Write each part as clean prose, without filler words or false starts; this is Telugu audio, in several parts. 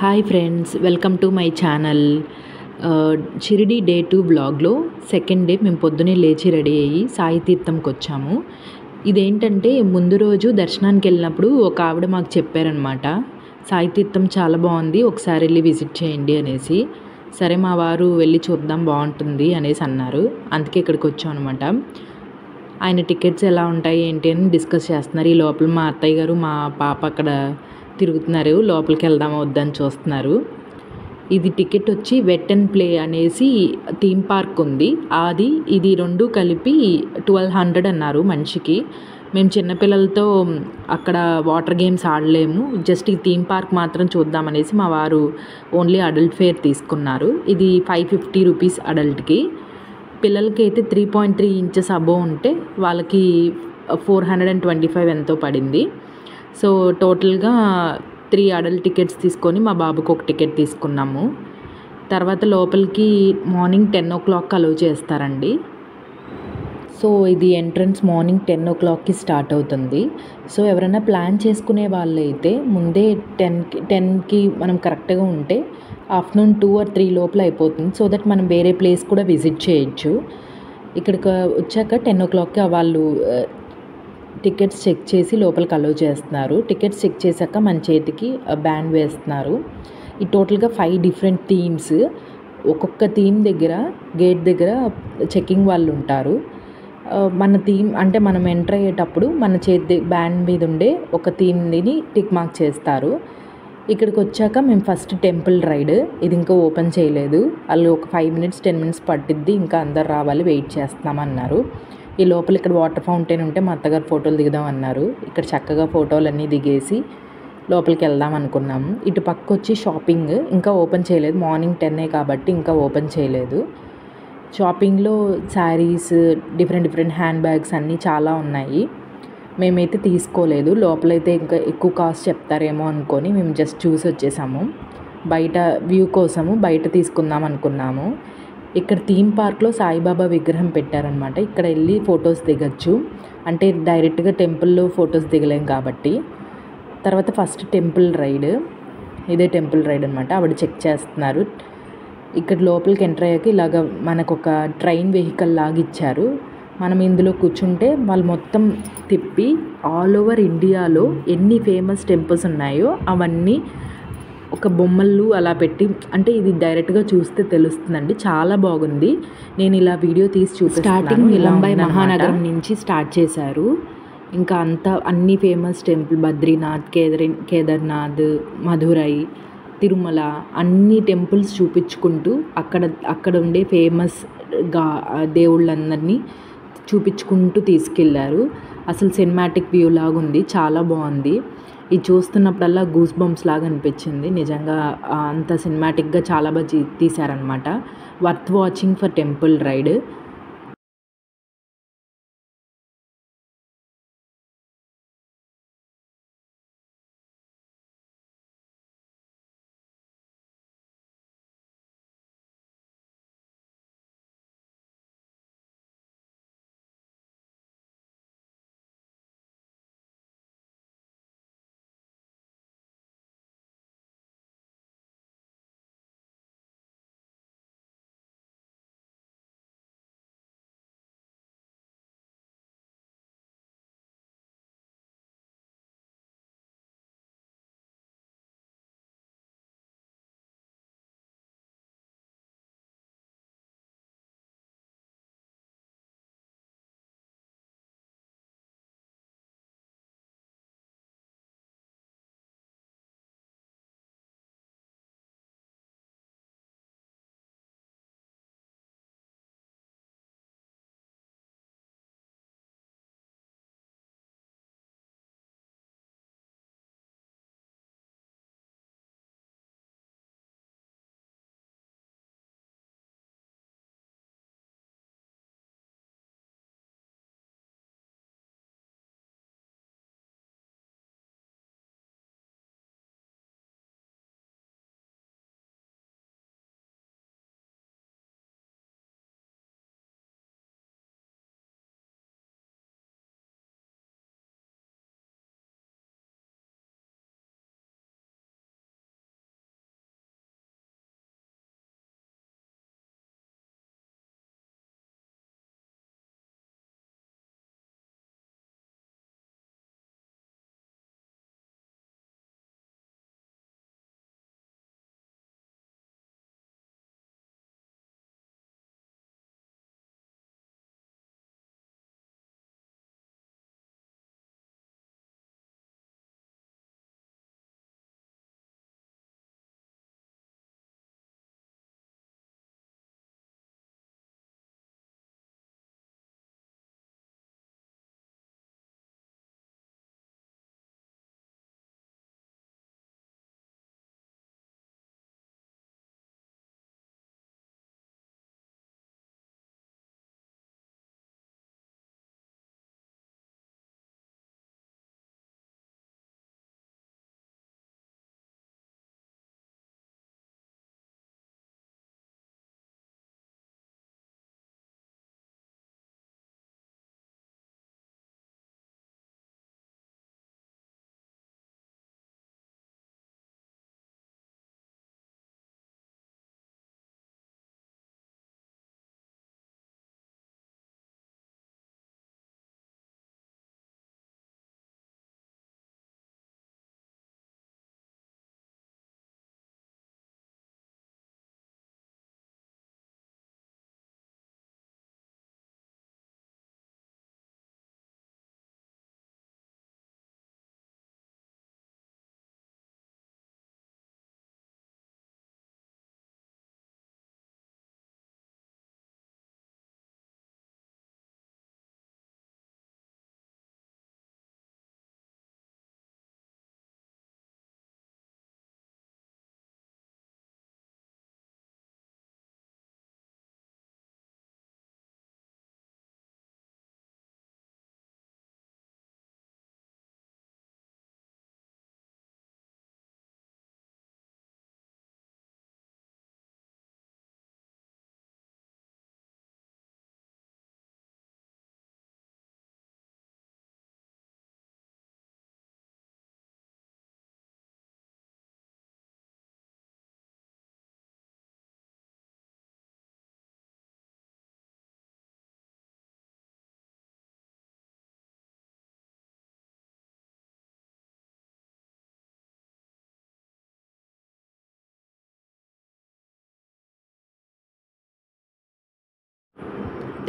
Hi friends, welcome to my channel. Shirdi day 2 బ్లాగ్లో సెకండ్ డే మేము పొద్దున్నే లేచి రెడీ అయ్యి సాయి తీర్థంకి వచ్చాము. ఇదేంటంటే ముందు రోజు దర్శనానికి వెళ్ళినప్పుడు ఒక ఆవిడ మాకు చెప్పారనమాట, సాయి తీర్థం చాలా బాగుంది, ఒకసారి వెళ్ళి విజిట్ చేయండి అనేసి. సరే మా వారు వెళ్ళి చూద్దాం బాగుంటుంది అనేసి అన్నారు. అందుకే ఇక్కడికి వచ్చాం అనమాట. ఆయన టికెట్స్ ఎలా ఉంటాయి ఏంటి అని డిస్కస్ చేస్తున్నారు. ఈ లోపల మా అత్తయ్య గారు మా పాప అక్కడ తిరుగుతున్నారు, లోపలికి వెళ్దామా వద్దని చూస్తున్నారు. ఇది టికెట్ వచ్చి వెట్ అండ్ ప్లే అనేసి థీమ్ పార్క్ ఉంది, ఇది రెండు కలిపి 1200 అన్నారు మనిషికి. మేము చిన్నపిల్లలతో అక్కడ వాటర్ గేమ్స్ ఆడలేము, జస్ట్ ఈ థీమ్ పార్క్ మాత్రం చూద్దామనేసి మా వారు ఓన్లీ అడల్ట్ ఫేర్ తీసుకున్నారు. ఇది 550 రూపీస్ అడల్ట్కి. పిల్లలకి అయితే 3.3 ఇంచెస్ అబోవ్ ఉంటే వాళ్ళకి 425 ఎంతో పడింది. సో టోటల్గా 3 అడల్ట్ టికెట్స్ తీసుకొని మా బాబుకి ఒక టికెట్ తీసుకున్నాము. తర్వాత లోపలికి మార్నింగ్ 10 o'clock అలౌ చేస్తారండి. సో ఇది ఎంట్రన్స్ మార్నింగ్ 10 o'clockకి స్టార్ట్ అవుతుంది. సో ఎవరైనా ప్లాన్ చేసుకునే వాళ్ళైతే ముందే 10కి మనం కరెక్ట్గా ఉంటే ఆఫ్టర్నూన్ 2 or 3 లోపల అయిపోతుంది. సో దట్ మనం వేరే ప్లేస్ కూడా విజిట్ చేయొచ్చు. ఇక్కడికి వచ్చాక 10 o'clockకి వాళ్ళు టికెట్స్ చెక్ చేసి లోపలికి అలౌ చేస్తున్నారు. టికెట్స్ చెక్ చేశాక మన చేతికి బ్యాండ్ వేస్తున్నారు. ఈ టోటల్గా 5 డిఫరెంట్ థీమ్స్. ఒక్కొక్క థీమ్ దగ్గర గేట్ దగ్గర చెకింగ్ వాళ్ళు ఉంటారు. మన థీమ్ అంటే మనం ఎంటర్ అయ్యేటప్పుడు మన చేతి బ్యాండ్ మీద ఉండే ఒక థీమ్ని టిక్ మార్క్ చేస్తారు. ఇక్కడికి వచ్చాక మేము ఫస్ట్ టెంపుల్ రైడ్, ఇది ఇంకా ఓపెన్ చేయలేదు, వాళ్ళు ఒక 5 minutes 10 minutes పట్టిద్ది, ఇంకా అందరు రావాలి, వెయిట్ చేస్తామన్నారు. ఈ లోపల ఇక్కడ వాటర్ ఫౌంటైన్ ఉంటే మా అత్తగారు ఫోటోలు దిగుదాం అన్నారు. ఇక్కడ చక్కగా ఫోటోలన్నీ దిగేసి లోపలికి వెళ్దాం అనుకున్నాము. ఇటు పక్క వచ్చి షాపింగ్ ఇంకా ఓపెన్ చేయలేదు, మార్నింగ్ 10 కాబట్టి ఇంకా ఓపెన్ చేయలేదు. షాపింగ్లో శారీస్, డిఫరెంట్ హ్యాండ్ బ్యాగ్స్ అన్నీ చాలా ఉన్నాయి. మేమైతే తీసుకోలేదు, లోపలైతే ఇంకా ఎక్కువ కాస్ట్ చెప్తారేమో అనుకొని మేము జస్ట్ చూసి వచ్చేసాము. బయట వ్యూ కోసము బయట తీసుకుందాం అనుకున్నాము. ఇక్కడ థీమ్ పార్క్లో సాయిబాబా విగ్రహం పెట్టారనమాట. ఇక్కడ వెళ్ళి ఫొటోస్ దిగచ్చు, అంటే డైరెక్ట్గా టెంపుల్లో ఫొటోస్ దిగలేం కాబట్టి. తర్వాత ఫస్ట్ టెంపుల్ రైడ్, ఇదే టెంపుల్ రైడ్ అనమాట. ఆవిడ చెక్ చేస్తున్నారు. ఇక్కడ లోపలికి ఎంటర్ అయ్యాక ఇలాగ మనకు ఒక ట్రైన్ వెహికల్ లాగా ఇచ్చారు. మనం ఇందులో కూర్చుంటే వాళ్ళు మొత్తం తిప్పి ఆల్ ఓవర్ ఇండియాలో ఎన్ని ఫేమస్ టెంపుల్స్ ఉన్నాయో అవన్నీ ఒక బొమ్మలు అలా పెట్టి, అంటే ఇది డైరెక్ట్గా చూస్తే తెలుస్తుందండి, చాలా బాగుంది. నేను ఇలా వీడియో తీసి చూపిస్తాను. స్టార్టింగ్ నిలంబై మహానగరం నుంచి స్టార్ట్ చేశారు. ఇంకా అన్ని ఫేమస్ టెంపుల్, బద్రీనాథ్, కేదార్నాథ్, మధురై, తిరుమల, అన్ని టెంపుల్స్ చూపించుకుంటూ అక్కడ ఉండే ఫేమస్ దేవుళ్ళందరినీ చూపించుకుంటూ తీసుకెళ్లారు. అసలు సినిమాటిక్ వ్యూ లాగా ఉంది, చాలా బాగుంది. ఇది చూస్తున్నప్పుడల్లా గూస్ బంప్స్ లాగా అనిపించింది. నిజంగా అంత సినిమాటిక్గా చాలా బాగా తీశారనమాట. Worth watching for temple ride.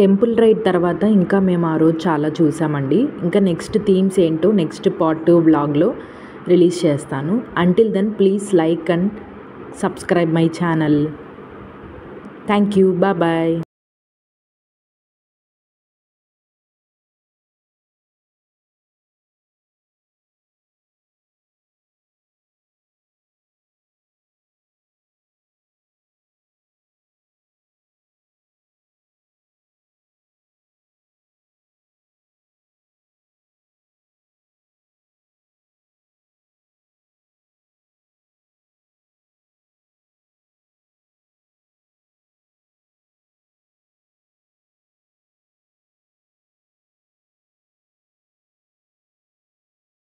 Temple ride తర్వాత ఇంకా మేము ఆ రోజు చాలా చూసామండి. ఇంకా నెక్స్ట్ థీమ్స్ ఏంటో నెక్స్ట్ పార్ట్ 2 వ్లాగ్లో రిలీజ్ చేస్తాను. Until then please like and subscribe my channel. Thank you. Bye.